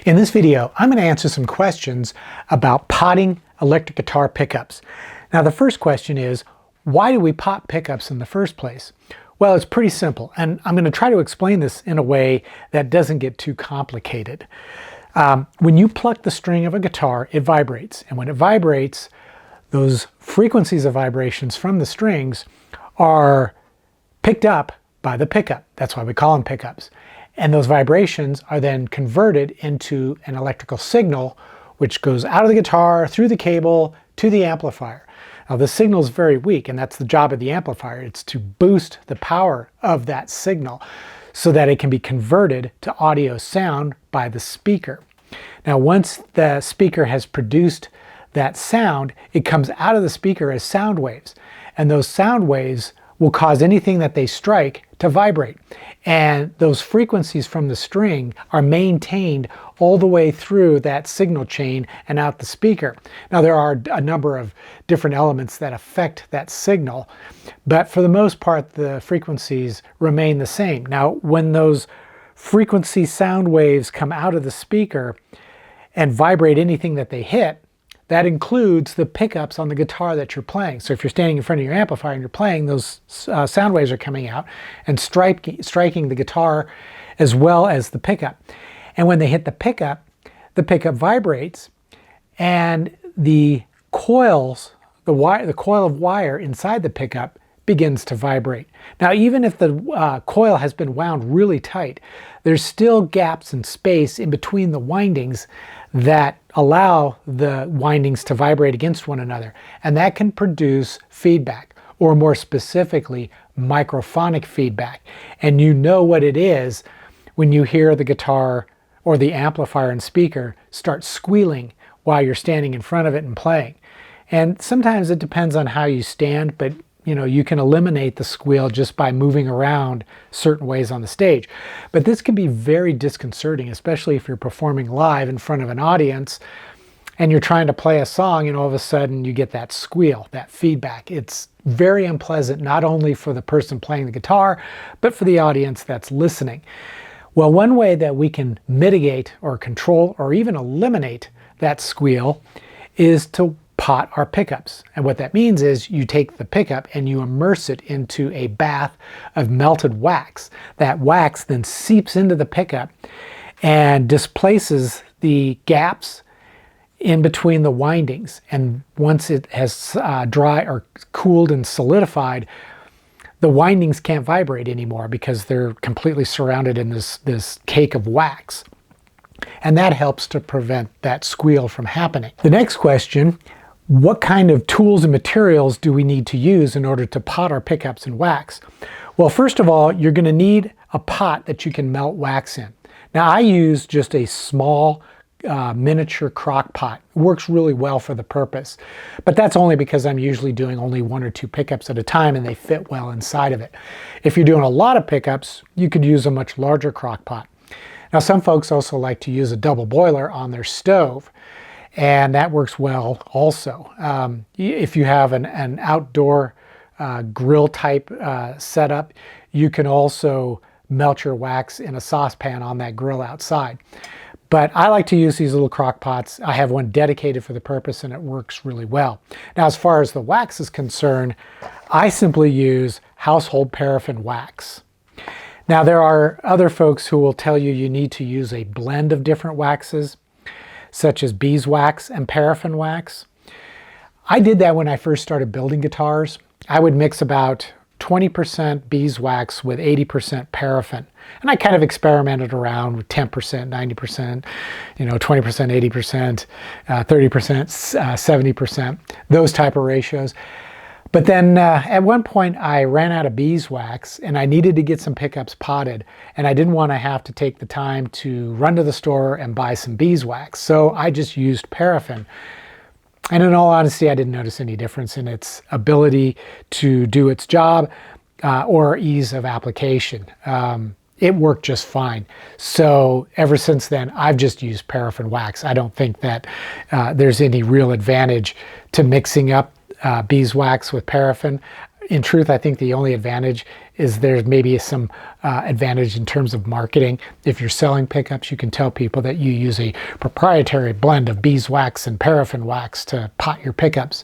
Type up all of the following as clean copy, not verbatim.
In this video, I'm going to answer some questions about potting electric guitar pickups. Now the first question is, why do we pot pickups in the first place? Well, it's pretty simple, and I'm going to try to explain this in a way that doesn't get too complicated. When you pluck the string of a guitar, it vibrates, and when it vibrates, those frequencies of vibrations from the strings are picked up by the pickup. That's why we call them pickups. And those vibrations are then converted into an electrical signal which goes out of the guitar, through the cable, to the amplifier. Now the signal is very weak, and that's the job of the amplifier. It's to boost the power of that signal so that it can be converted to audio sound by the speaker. Now once the speaker has produced that sound, it comes out of the speaker as sound waves. And those sound waves will cause anything that they strike to vibrate. And those frequencies from the string are maintained all the way through that signal chain and out the speaker. Now there are a number of different elements that affect that signal, but for the most part the frequencies remain the same. Now when those frequency sound waves come out of the speaker and vibrate anything that they hit, that includes the pickups on the guitar that you're playing. So if you're standing in front of your amplifier and you're playing, those sound waves are coming out and striking the guitar as well as the pickup. And when they hit the pickup vibrates, and the coils, the coil of wire inside the pickup begins to vibrate. Now even if the coil has been wound really tight, there's still gaps in space in between the windings that allow the windings to vibrate against one another, and that can produce feedback, or more specifically microphonic feedback. And you know what it is when you hear the guitar or the amplifier and speaker start squealing while you're standing in front of it and playing. And sometimes it depends on how you stand, but you can eliminate the squeal just by moving around certain ways on the stage. But this can be very disconcerting, especially if you're performing live in front of an audience and you're trying to play a song and all of a sudden you get that squeal, that feedback. It's very unpleasant, not only for the person playing the guitar, but for the audience that's listening. Well, one way that we can mitigate or control or even eliminate that squeal is to pot our pickups. And what that means is you take the pickup and you immerse it into a bath of melted wax. That wax then seeps into the pickup and displaces the gaps in between the windings. And once it has dry or cooled and solidified, the windings can't vibrate anymore because they're completely surrounded in this cake of wax. And that helps to prevent that squeal from happening. The next question: what kind of tools and materials do we need to use in order to pot our pickups in wax? Well, first of all, you're going to need a pot that you can melt wax in. Now I use just a small miniature crock pot. It works really well for the purpose, but that's only because I'm usually doing only 1 or 2 pickups at a time and they fit well inside of it. If you're doing a lot of pickups, you could use a much larger crock pot. Now some folks also like to use a double boiler on their stove, and that works well also. If you have an outdoor grill type setup, you can also melt your wax in a saucepan on that grill outside. But I like to use these little crock pots. I have one dedicated for the purpose and it works really well. Now as far as the wax is concerned, I simply use household paraffin wax. Now there are other folks who will tell you you need to use a blend of different waxes, such as beeswax and paraffin wax. I did that when I first started building guitars. I would mix about 20% beeswax with 80% paraffin. And I kind of experimented around with 10%, 90%, 20%, 80%, 30%, 70%, those type of ratios. But then at one point I ran out of beeswax and I needed to get some pickups potted, and I didn't want to have to take the time to run to the store and buy some beeswax. So I just used paraffin. And in all honesty, I didn't notice any difference in its ability to do its job or ease of application. It worked just fine. So ever since then, I've just used paraffin wax. I don't think that there's any real advantage to mixing up beeswax with paraffin. In truth, I think the only advantage is there maybe some advantage in terms of marketing. If you're selling pickups, you can tell people that you use a proprietary blend of beeswax and paraffin wax to pot your pickups.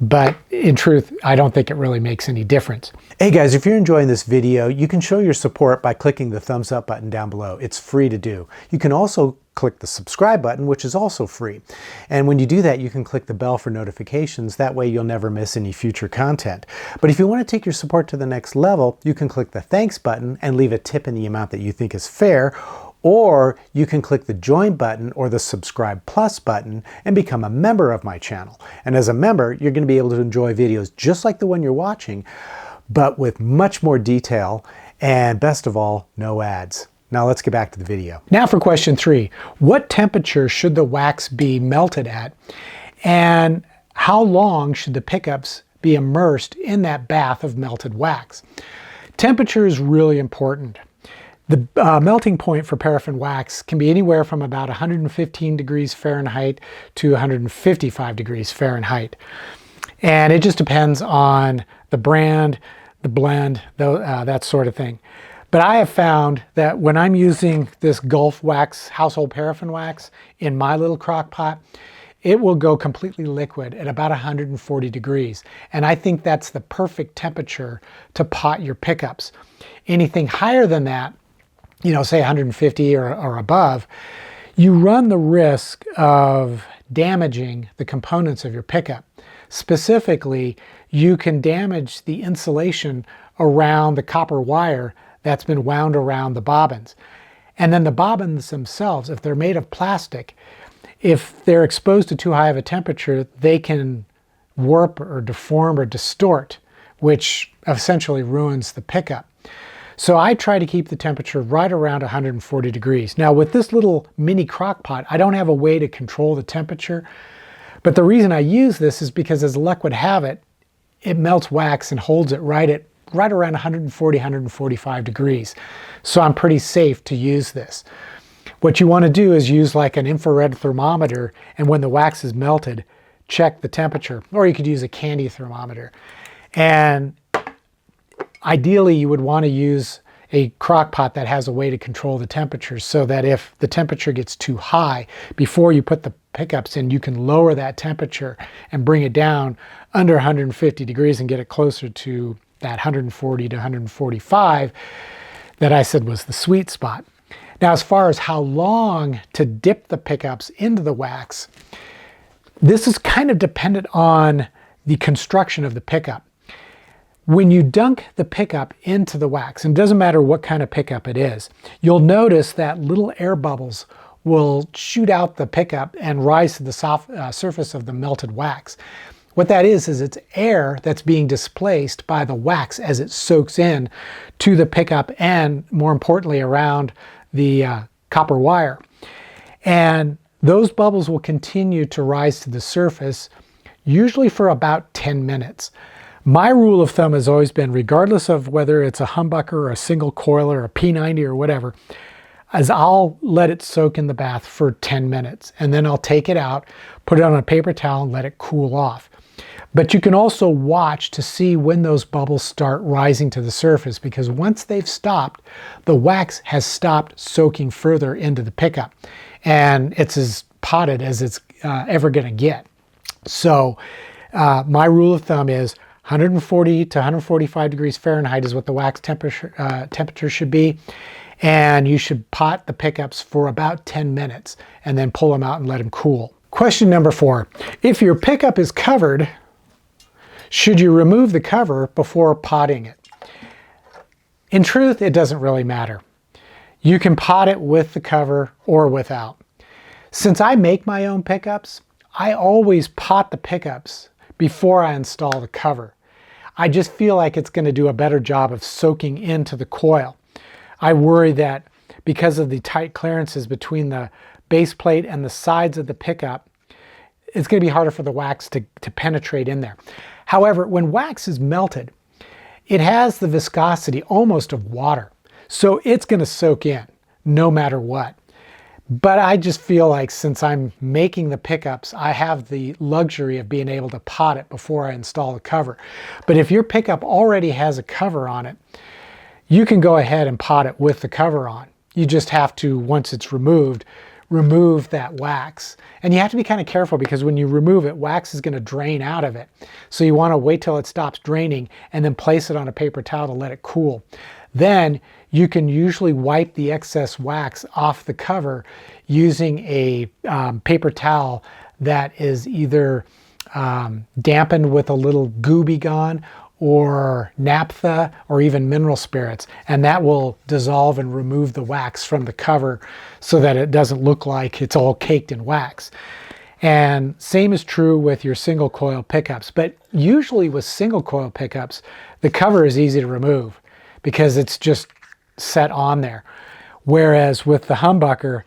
But in truth, I don't think it really makes any difference. Hey guys, if you're enjoying this video, you can show your support by clicking the thumbs up button down below. It's free to do. You can also click the subscribe button, which is also free. And when you do that, you can click the bell for notifications. That way you'll never miss any future content. But if you want to take your support to the next level, you can click the thanks button and leave a tip in the amount that you think is fair. Or you can click the join button or the subscribe plus button and become a member of my channel. And as a member, you're going to be able to enjoy videos just like the one you're watching, but with much more detail and best of all, no ads. Now let's get back to the video. Now for question 3. What temperature should the wax be melted at? And how long should the pickups be immersed in that bath of melted wax? Temperature is really important. The melting point for paraffin wax can be anywhere from about 115 degrees Fahrenheit to 155 degrees Fahrenheit. And it just depends on the brand, the blend, that sort of thing. But I have found that when I'm using this Gulf wax, household paraffin wax, in my little crock pot, it will go completely liquid at about 140 degrees. And I think that's the perfect temperature to pot your pickups. Anything higher than that, say 150 or above, you run the risk of damaging the components of your pickup. Specifically, you can damage the insulation around the copper wire that's been wound around the bobbins. And then the bobbins themselves, if they're made of plastic, if they're exposed to too high of a temperature, they can warp or deform or distort, which essentially ruins the pickup. So I try to keep the temperature right around 140 degrees. Now with this little mini crock pot, I don't have a way to control the temperature, but the reason I use this is because, as luck would have it, it melts wax and holds it right around 140, 145 degrees. So I'm pretty safe to use this. What you want to do is use like an infrared thermometer, and when the wax is melted, check the temperature, or you could use a candy thermometer. And ideally, you would want to use a crock pot that has a way to control the temperature, so that if the temperature gets too high, before you put the pickups in, you can lower that temperature and bring it down under 150 degrees and get it closer to that 140 to 145 that I said was the sweet spot. Now, as far as how long to dip the pickups into the wax, this is kind of dependent on the construction of the pickup. When you dunk the pickup into the wax, and it doesn't matter what kind of pickup it is, you'll notice that little air bubbles will shoot out the pickup and rise to the surface of the melted wax. What that is it's air that's being displaced by the wax as it soaks in to the pickup and, more importantly, around the copper wire. And those bubbles will continue to rise to the surface, usually for about 10 minutes. My rule of thumb has always been, regardless of whether it's a humbucker or a single coil or a P90 or whatever, is I'll let it soak in the bath for 10 minutes. And then I'll take it out, put it on a paper towel, and let it cool off. But you can also watch to see when those bubbles start rising to the surface, because once they've stopped, the wax has stopped soaking further into the pickup. And it's as potted as it's ever going to get. So my rule of thumb is 140 to 145 degrees Fahrenheit is what the wax temperature should be. And you should pot the pickups for about 10 minutes and then pull them out and let them cool. Question number 4. If your pickup is covered, should you remove the cover before potting it? In truth, it doesn't really matter. You can pot it with the cover or without. Since I make my own pickups, I always pot the pickups before I install the cover. I just feel like it's going to do a better job of soaking into the coil. I worry that because of the tight clearances between the base plate and the sides of the pickup, it's going to be harder for the wax to penetrate in there. However, when wax is melted, it has the viscosity almost of water. So it's going to soak in no matter what. But I just feel like since I'm making the pickups, I have the luxury of being able to pot it before I install the cover. But if your pickup already has a cover on it, you can go ahead and pot it with the cover on. You just have to, once it's removed, remove that wax. And you have to be kind of careful because when you remove it, wax is going to drain out of it. So you want to wait till it stops draining and then place it on a paper towel to let it cool. Then you can usually wipe the excess wax off the cover using a paper towel that is either dampened with a little Gooby Gone or naphtha or even mineral spirits, and that will dissolve and remove the wax from the cover so that it doesn't look like it's all caked in wax. And same is true with your single coil pickups, but usually with single coil pickups the cover is easy to remove because it's just set on there, whereas with the humbucker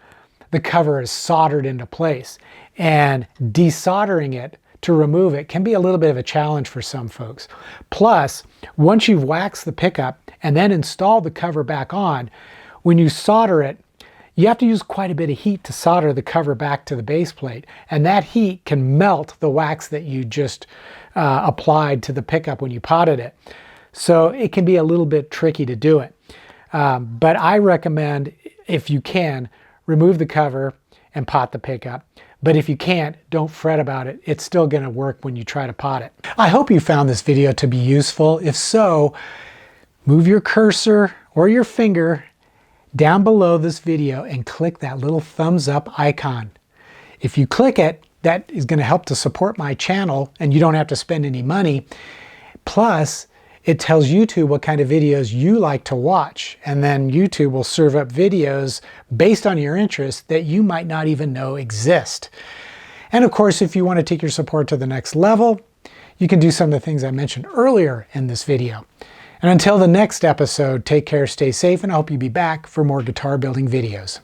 the cover is soldered into place, and desoldering it to remove it can be a little bit of a challenge for some folks. Plus, once you've waxed the pickup and then installed the cover back on, when you solder it, you have to use quite a bit of heat to solder the cover back to the base plate, and that heat can melt the wax that you just applied to the pickup when you potted it. So it can be a little bit tricky to do it. But I recommend, if you can, remove the cover and pot the pickup. But if you can't, don't fret about it. It's still going to work when you try to pot it. I hope you found this video to be useful. If so, move your cursor or your finger down below this video and click that little thumbs up icon. If you click it, that is going to help to support my channel and you don't have to spend any money. Plus, it tells YouTube what kind of videos you like to watch, and then YouTube will serve up videos based on your interests that you might not even know exist. And of course, if you want to take your support to the next level, you can do some of the things I mentioned earlier in this video. And until the next episode, take care, stay safe, and I hope you'll be back for more guitar building videos.